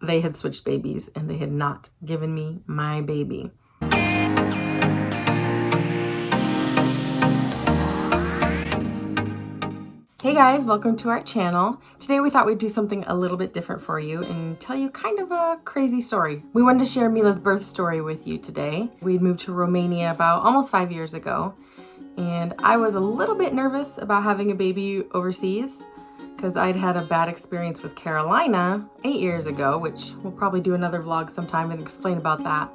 they had switched babies and they had not given me my baby. Hey guys, welcome to our channel. Today we thought we'd do something a little bit different for you and tell you kind of a crazy story. We wanted to share Mila's birth story with you today. We'd moved to Romania about almost 5 years ago, and I was a little bit nervous about having a baby overseas because I'd had a bad experience with Carolina 8 years ago, which we'll probably do another vlog sometime and explain about that.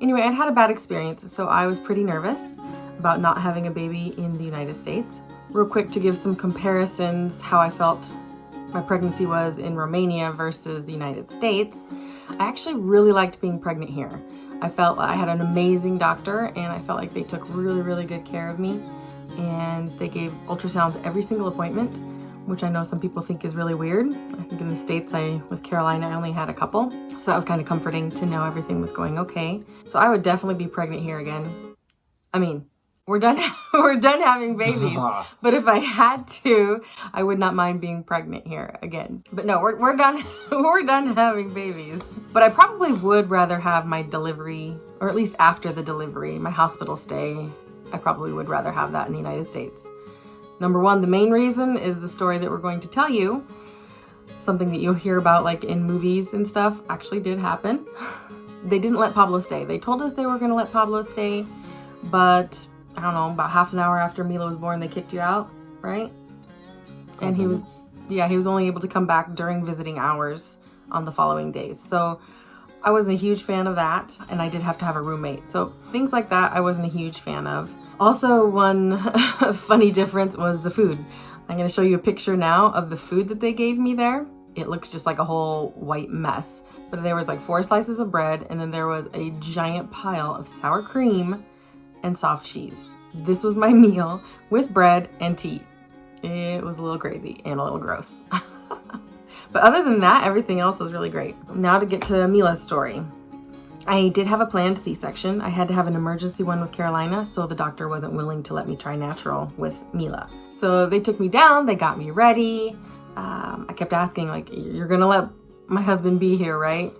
Anyway, I'd had a bad experience, so I was pretty nervous about not having a baby in the United States. Real quick to give some comparisons how I felt my pregnancy was in Romania versus the United States. I actually really liked being pregnant here. I felt I had an amazing doctor and I felt like they took really good care of me, and they gave ultrasounds every single appointment, which I know some people think is really weird. I think in the States, with Carolina, I only had a couple. So that was kind of comforting to know everything was going okay. So I would definitely be pregnant here again. I mean, we're done having babies, but if I had to, I would not mind being pregnant here again. But no, we're done we're done having babies. But I probably would rather have my delivery, or at least after the delivery, my hospital stay. I probably would rather have that in the United States. Number one, the main reason is the story that we're going to tell you. Something that you'll hear about like in movies and stuff actually did happen. They didn't let Pablo stay. They told us they were going to let Pablo stay, but I don't know, about half an hour after Mila was born, they kicked you out, right? And he was only able to come back during visiting hours on the following days. So I wasn't a huge fan of that, and I did have to have a roommate. So things like that I wasn't a huge fan of. Also, one funny difference was the food. I'm going to show you a picture now of the food that they gave me there. It looks just like a whole white mess. But there was like 4 slices of bread, and then there was a giant pile of sour cream and soft cheese. This was my meal with bread and tea. It was a little crazy and a little gross. But other than that, everything else was really great. Now to get to Mila's story. I did have a planned C-section. I had to have an emergency one with Carolina, so the doctor wasn't willing to let me try natural with Mila. So they took me down, they got me ready. I kept asking, like, you're gonna let my husband be here, right?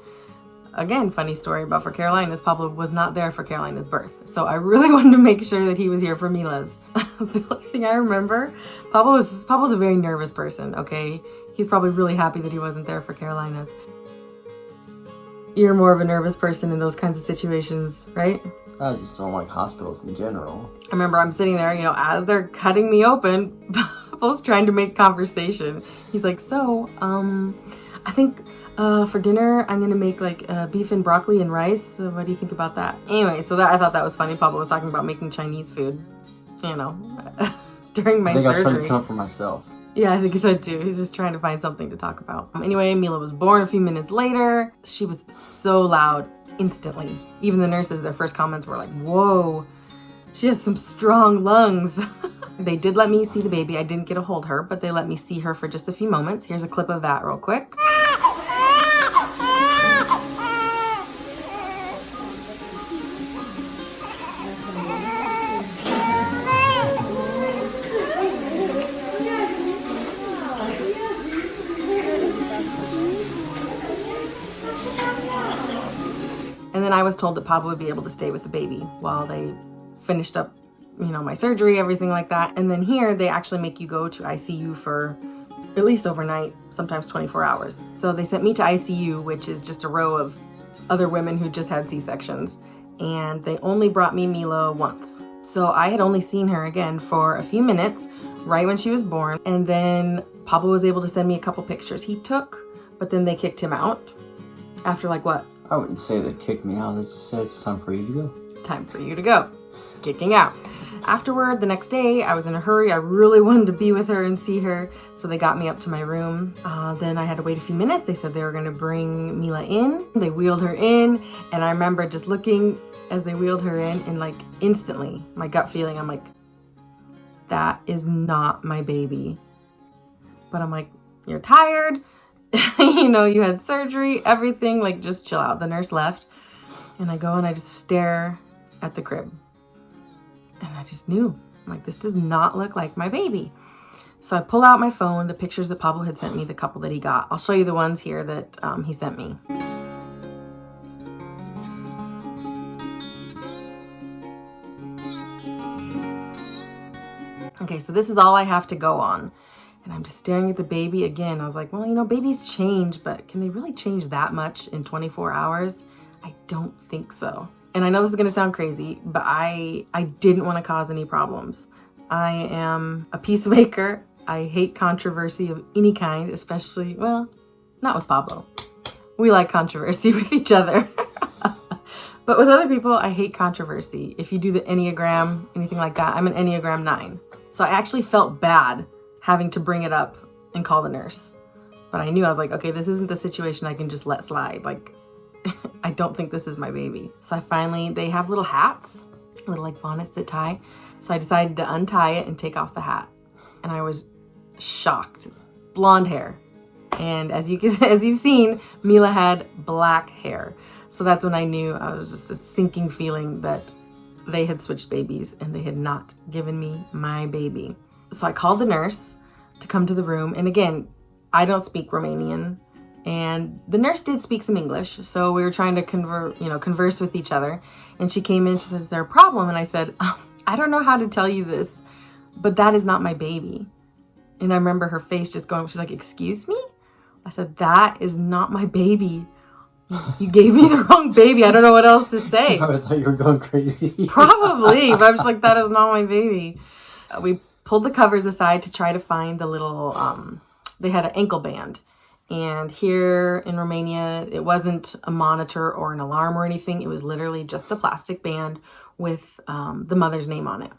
Again, funny story about for Carolina's, Pablo was not there for Carolina's birth. So I really wanted to make sure that he was here for Mila's. The only thing I remember, Pablo's a very nervous person, okay? He's probably really happy that he wasn't there for Carolina's. You're more of a nervous person in those kinds of situations, right? I just don't like hospitals in general. I remember I'm sitting there, as they're cutting me open, Pablo's trying to make conversation. He's like, so, I think for dinner, I'm gonna make like beef and broccoli and rice. So what do you think about that? Anyway, so I thought that was funny. Pablo was talking about making Chinese food, during my surgery. I was trying to come up for myself. Yeah, I think so too. He's just trying to find something to talk about. Anyway, Mila was born a few minutes later. She was so loud instantly. Even the nurses, their first comments were like, whoa, she has some strong lungs. They did let me see the baby. I didn't get to hold her, but they let me see her for just a few moments. Here's a clip of that real quick. And then I was told that Pablo would be able to stay with the baby while they finished up, my surgery, everything like that. And then here, they actually make you go to ICU for at least overnight, sometimes 24 hours. So they sent me to ICU, which is just a row of other women who just had C-sections. And they only brought me Mila once. So I had only seen her again for a few minutes, right when she was born. And then Pablo was able to send me a couple pictures he took, but then they kicked him out after like what? I wouldn't say they kicked me out. They just said it's time for you to go. Time for you to go. Kicking out. Afterward, the next day, I was in a hurry. I really wanted to be with her and see her. So they got me up to my room. Then I had to wait a few minutes. They said they were going to bring Mila in. They wheeled her in. And I remember just looking as they wheeled her in, and like instantly, my gut feeling, I'm like, that is not my baby. But I'm like, you're tired. You had surgery, everything, like just chill out. The nurse left and I go and I just stare at the crib and I just knew, I'm like, this does not look like my baby. So I pull out my phone, the pictures that Pablo had sent me, the couple that he got. I'll show you the ones here that he sent me. Okay, so this is all I have to go on. And I'm just staring at the baby again. I was like, well, you know, babies change, but can they really change that much in 24 hours? I don't think so. And I know this is gonna sound crazy, but I didn't want to cause any problems. I am a peacemaker. I hate controversy of any kind, especially, well, not with Pablo. We like controversy with each other. But with other people, I hate controversy. If you do the Enneagram, anything like that, I'm an Enneagram 9. So I actually felt bad having to bring it up and call the nurse. But I knew, I was like, okay, this isn't the situation I can just let slide. Like, I don't think this is my baby. So they have little hats, little like bonnets that tie. So I decided to untie it and take off the hat. And I was shocked. Blonde hair. And as you've seen, Mila had black hair. So that's when I knew. I was just a sinking feeling that they had switched babies and they had not given me my baby. So I called the nurse to come to the room. And again, I don't speak Romanian. And the nurse did speak some English. So we were trying to converse with each other. And she came in, she said, is there a problem? And I said, I don't know how to tell you this, but that is not my baby. And I remember her face just going, she's like, excuse me? I said, that is not my baby. You gave me the wrong baby. I don't know what else to say. I thought you were going crazy. Probably, but I was like, that is not my baby. We pulled the covers aside to try to find the little, they had an ankle band. And here in Romania, it wasn't a monitor or an alarm or anything. It was literally just the plastic band with the mother's name on it.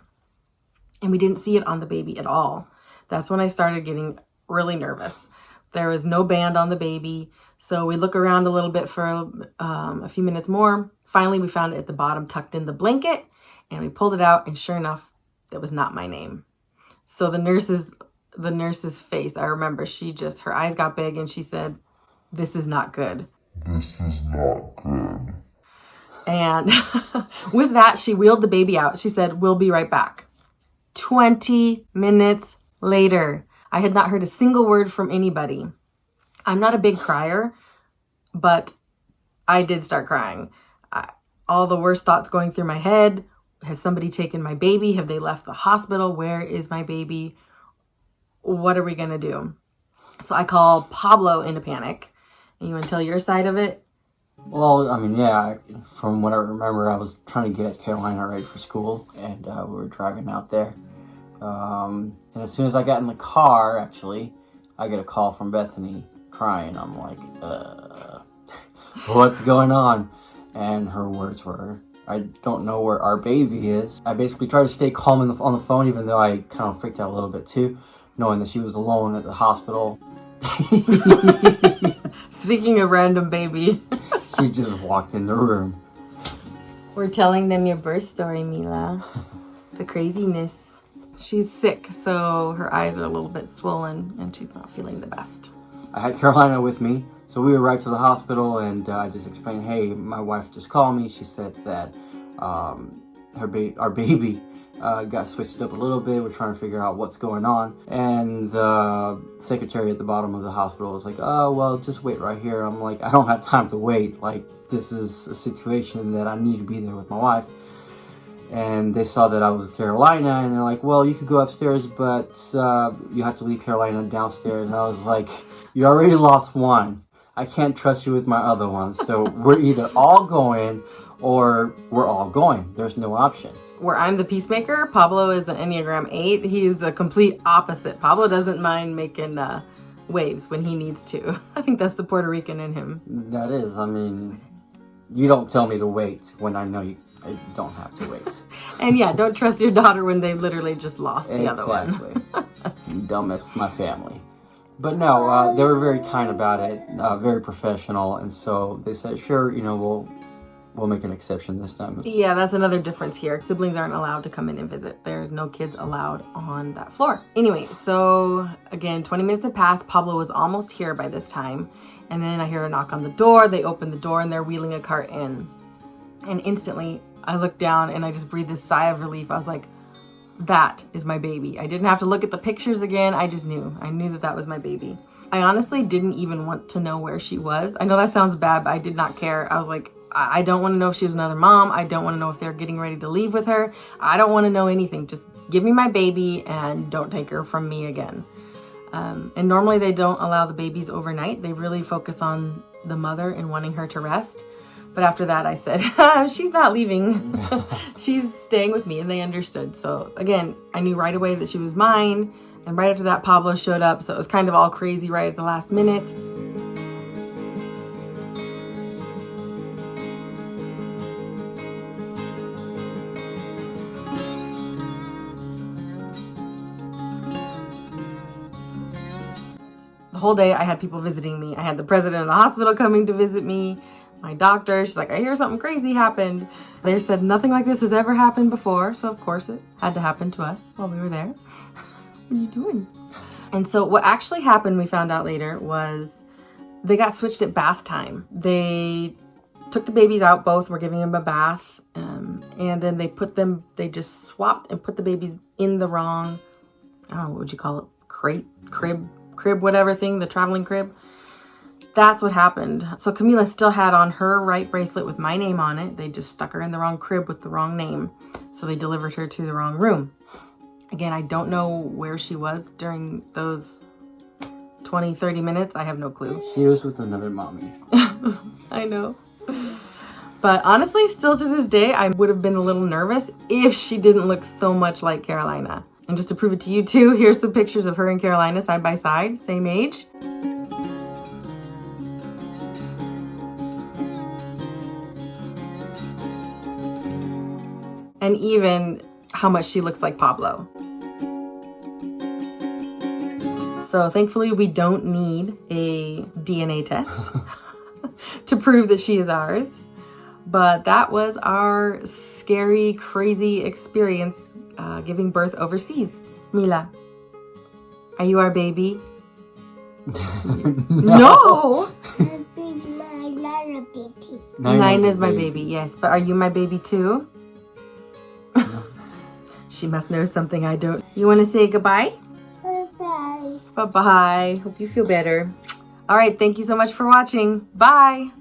And we didn't see it on the baby at all. That's when I started getting really nervous. There was no band on the baby. So we look around a little bit for a few minutes more. Finally, we found it at the bottom, tucked in the blanket, and we pulled it out. And sure enough, that was not my name. So the nurse's face, I remember her eyes got big and she said, this is not good. This is not good. And with that, she wheeled the baby out. She said, we'll be right back. 20 minutes later, I had not heard a single word from anybody. I'm not a big crier, but I did start crying. All the worst thoughts going through my head. Has somebody taken my baby? Have they left the hospital? Where is my baby? What are we going to do? So I call Pablo in a panic. And you want to tell your side of it? Well, I mean, yeah, from what I remember, I was trying to get Carolina ready for school, and we were driving out there. And as soon as I got in the car, actually, I get a call from Bethany crying. I'm like, what's going on? And her words were, I don't know where our baby is. I basically tried to stay calm on the phone, even though I kind of freaked out a little bit too, knowing that she was alone at the hospital. Speaking of random baby. She just walked in the room. We're telling them your birth story, Mila. The craziness. She's sick, so her eyes are a little bit swollen and she's not feeling the best. I had Carolina with me, so we arrived to the hospital, and I just explained, hey, my wife just called me. She said that our baby got switched up a little bit. We're trying to figure out what's going on. And the secretary at the bottom of the hospital was like, oh, well, just wait right here. I'm like, I don't have time to wait. Like, this is a situation that I need to be there with my wife. And they saw that I was with Carolina, and they're like, well, you could go upstairs, but you have to leave Carolina downstairs. And I was like, you already lost one. I can't trust you with my other one. So we're either all going or we're all going. There's no option. Where I'm the peacemaker, Pablo is an Enneagram 8. He is the complete opposite. Pablo doesn't mind making waves when he needs to. I think that's the Puerto Rican in him. That is, I mean, you don't tell me to wait when I know I don't have to wait. And yeah, don't trust your daughter when they literally just lost the other one. Exactly. Don't mess with my family. But no, they were very kind about it, very professional, and so they said, sure, we'll make an exception this time. Yeah, that's another difference here. Siblings aren't allowed to come in and visit. There's no kids allowed on that floor. Anyway, so again, 20 minutes had passed. Pablo was almost here by this time. And then I hear a knock on the door. They open the door and they're wheeling a cart in. And instantly I looked down and I just breathed this sigh of relief. I was like, that is my baby. I didn't have to look at the pictures again. I just knew. I knew that was my baby. I honestly didn't even want to know where she was. I know that sounds bad, but I did not care. I was like, I don't want to know if she was another mom. I don't want to know if they're getting ready to leave with her. I don't want to know anything. Just give me my baby and don't take her from me again. And normally they don't allow the babies overnight. They really focus on the mother and wanting her to rest. But after that, I said, she's not leaving. She's staying with me, and they understood. So again, I knew right away that she was mine. And right after that, Pablo showed up. So it was kind of all crazy right at the last minute. The whole day I had people visiting me. I had the president of the hospital coming to visit me. My doctor, she's like, I hear something crazy happened. They said nothing like this has ever happened before. So of course it had to happen to us while we were there. What are you doing? And so what actually happened, we found out later, was they got switched at bath time. They took the babies out, both were giving them a bath. And then they just swapped and put the babies in the wrong, I don't know, what would you call it? Crib, whatever thing, the traveling crib. That's what happened. So Camilla still had on her right bracelet with my name on it. They just stuck her in the wrong crib with the wrong name. So they delivered her to the wrong room. Again, I don't know where she was during those 20, 30 minutes. I have no clue. She was with another mommy. I know. But honestly, still to this day, I would have been a little nervous if she didn't look so much like Carolina. And just to prove it to you too, here's some pictures of her and Carolina side by side, same age. And even how much she looks like Pablo. So thankfully we don't need a DNA test to prove that she is ours. But that was our scary, crazy experience giving birth overseas. Mila, are you our baby? No! Nine is my baby, yes. But are you my baby too? No. She must know something I don't. You want to say goodbye? Bye-bye. Bye-bye. Hope you feel better. All right, thank you so much for watching. Bye.